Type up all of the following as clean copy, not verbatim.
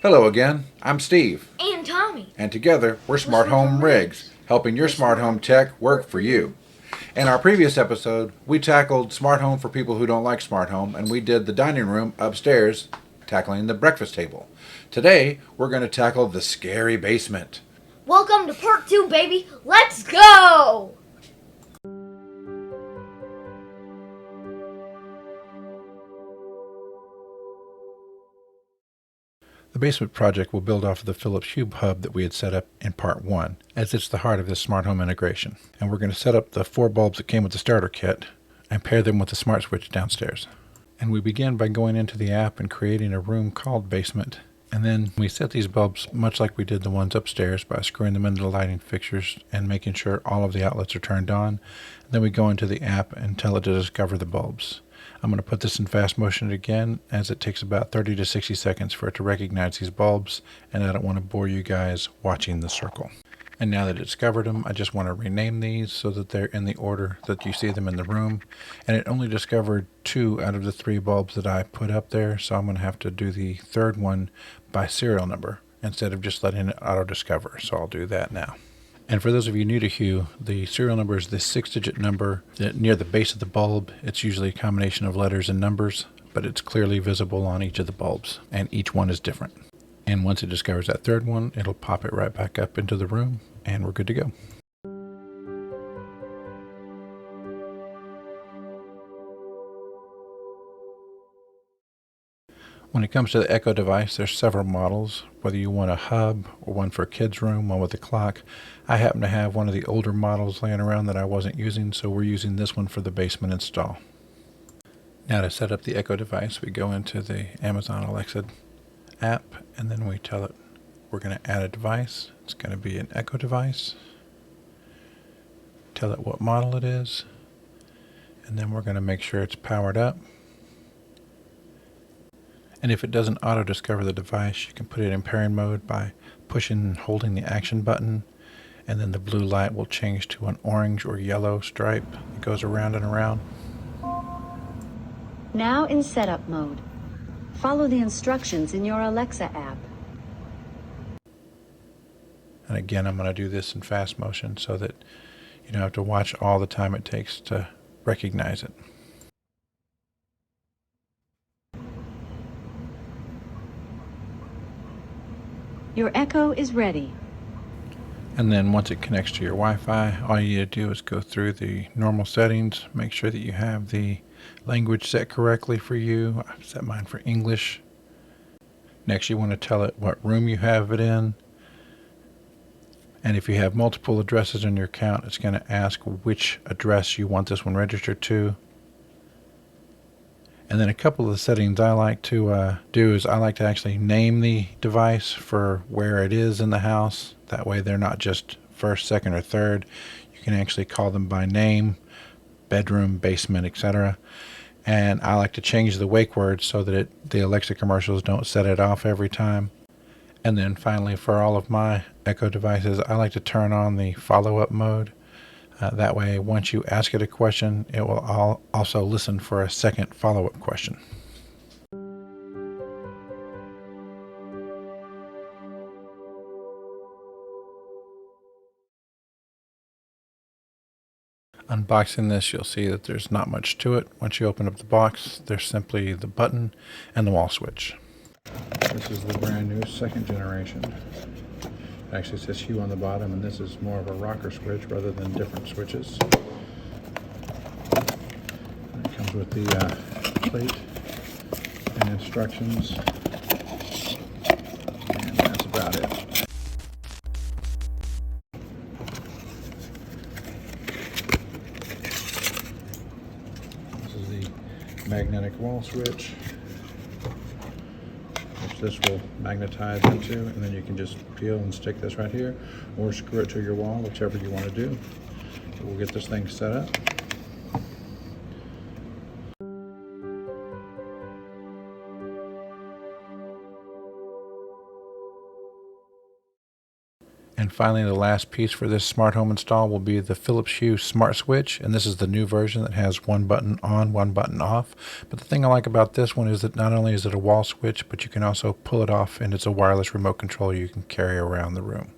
Hello again, I'm Steve. And Tommy. And together, we're Smart Home Rigs, helping your smart home tech work for you. In our previous episode, we tackled smart home for people who don't like smart home, and we did the dining room upstairs, tackling the breakfast table. Today, we're going to tackle the scary basement. Welcome to part 2, baby. Let's go! The basement project will build off of the Philips Hue hub that we had set up in part 1, as it's the heart of this smart home integration. And we're going to set up the 4 bulbs that came with the starter kit and pair them with the smart switch downstairs. And we begin by going into the app and creating a room called basement. And then we set these bulbs much like we did the ones upstairs by screwing them into the lighting fixtures and making sure all of the outlets are turned on. And then we go into the app and tell it to discover the bulbs. I'm going to put this in fast motion again, as it takes about 30 to 60 seconds for it to recognize these bulbs, and I don't want to bore you guys watching the circle. And now that it discovered them, I just want to rename these so that they're in the order that you see them in the room. And it only discovered 2 out of the 3 bulbs that I put up there, so I'm going to have to do the third one by serial number instead of just letting it auto-discover. So I'll do that now. And for those of you new to Hue, the serial number is this 6-digit number near the base of the bulb. It's usually a combination of letters and numbers, but it's clearly visible on each of the bulbs, and each one is different. And once it discovers that third one, it'll pop it right back up into the room, and we're good to go. When it comes to the Echo device, there's several models, whether you want a hub or one for a kid's room, one with a clock. I happen to have one of the older models laying around that I wasn't using, so we're using this one for the basement install. Now to set up the Echo device, we go into the Amazon Alexa app, and then we tell it we're going to add a device. It's going to be an Echo device. Tell it what model it is, and then we're going to make sure it's powered up. And if it doesn't auto-discover the device, you can put it in pairing mode by pushing and holding the action button, and then the blue light will change to an orange or yellow stripe that goes around and around. Now in setup mode. Follow the instructions in your Alexa app. And again, I'm going to do this in fast motion so that you don't have to watch all the time it takes to recognize it. Your Echo is ready. And then once it connects to your Wi-Fi, all you need to do is go through the normal settings, make sure that you have the language set correctly for you. I've set mine for English. Next, you want to tell it what room you have it in. And if you have multiple addresses in your account, it's going to ask which address you want this one registered to. And then a couple of the settings I like to do is I like to actually name the device for where it is in the house. That way they're not just first, second, or third. You can actually call them by name, bedroom, basement, etc. And I like to change the wake words so that the Alexa commercials don't set it off every time. And then finally, for all of my Echo devices, I like to turn on the follow-up mode. That way, once you ask it a question, it will also listen for a second follow-up question. Unboxing this, you'll see that there's not much to it. Once you open up the box, there's simply the button and the wall switch. This is the brand new 2nd generation. It actually says Hue on the bottom, and this is more of a rocker switch rather than different switches. And it comes with the plate and instructions, and that's about it. This is the magnetic wall switch, which this will magnetize into, and then you can just peel and stick this right here or screw it to your wall, whichever you want to do. So we'll get this thing set up. And finally, the last piece for this smart home install will be the Philips Hue Smart Switch, and this is the new version that has one button on, one button off. But the thing I like about this one is that not only is it a wall switch, but you can also pull it off, and it's a wireless remote control you can carry around the room.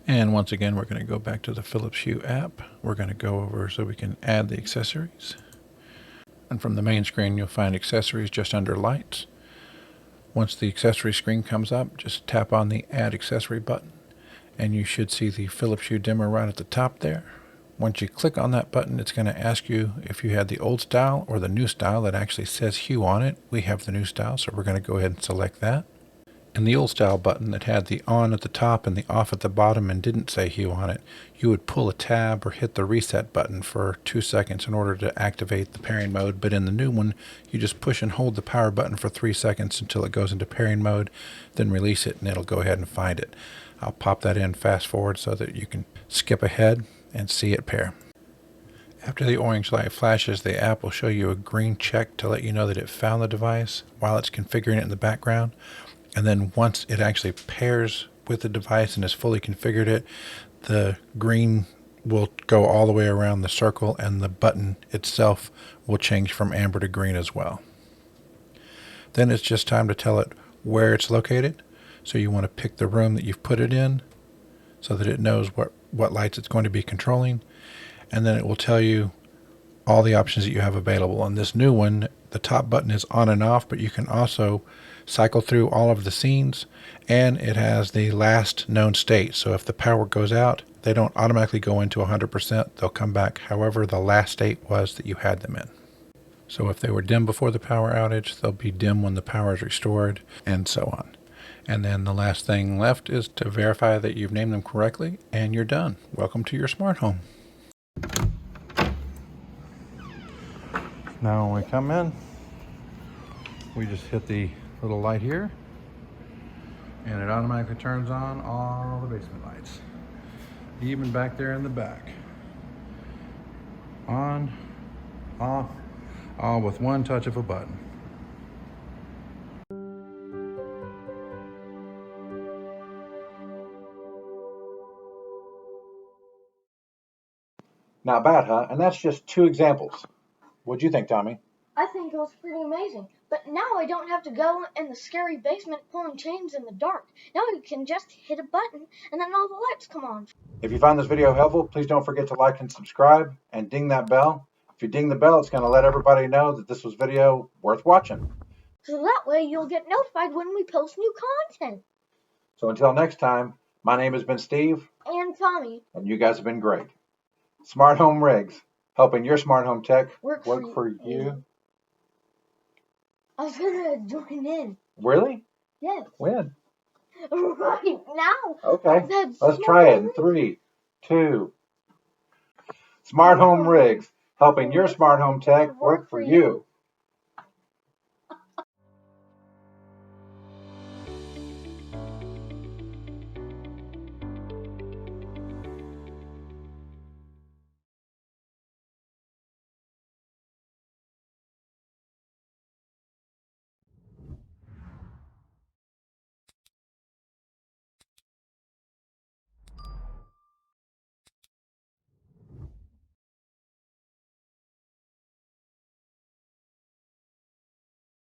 And once again, we're going to go back to the Philips Hue app. We're going to go over so we can add the accessories. And from the main screen, you'll find accessories just under lights. Once the accessory screen comes up, just tap on the Add Accessory button, and you should see the Philips Hue dimmer right at the top there. Once you click on that button, it's going to ask you if you had the old style or the new style that actually says Hue on it. We have the new style, so we're going to go ahead and select that. And the old style button that had the on at the top and the off at the bottom and didn't say Hue on it, you would pull a tab or hit the reset button for 2 seconds in order to activate the pairing mode. But in the new one, you just push and hold the power button for 3 seconds until it goes into pairing mode, then release it and it'll go ahead and find it. I'll pop that in fast forward so that you can skip ahead and see it pair. After the orange light flashes, the app will show you a green check to let you know that it found the device while it's configuring it in the background. And then once it actually pairs with the device and has fully configured it, the green will go all the way around the circle and the button itself will change from amber to green as well. Then it's just time to tell it where it's located. So you want to pick the room that you've put it in so that it knows what lights it's going to be controlling. And then it will tell you all the options that you have available. On this new one, the top button is on and off, but you can also cycle through all of the scenes, and it has the last known state. So if the power goes out, they don't automatically go into 100%. They'll come back however the last state was that you had them in. So if they were dim before the power outage, they'll be dim when the power is restored, and so on. And then the last thing left is to verify that you've named them correctly, and you're done. Welcome to your smart home. Now when we come in, we just hit the little light here, and it automatically turns on all the basement lights, even back there in the back. On, off, all with one touch of a button. Not bad, huh? And that's just 2 examples. What'd you think, Tommy? I think it was pretty amazing. But now I don't have to go in the scary basement pulling chains in the dark. Now I can just hit a button and then all the lights come on. If you found this video helpful, please don't forget to like and subscribe and ding that bell. If you ding the bell, it's going to let everybody know that this was video worth watching. So that way you'll get notified when we post new content. So until next time, my name has been Steve. And Tommy. And you guys have been great. Smart Home Rigs, helping your smart home tech work for you. I was gonna join in. Really? Yes. When? Right now. Okay. Let's try it in 3, 2. Smart Home Rigs, helping your smart home tech work for you.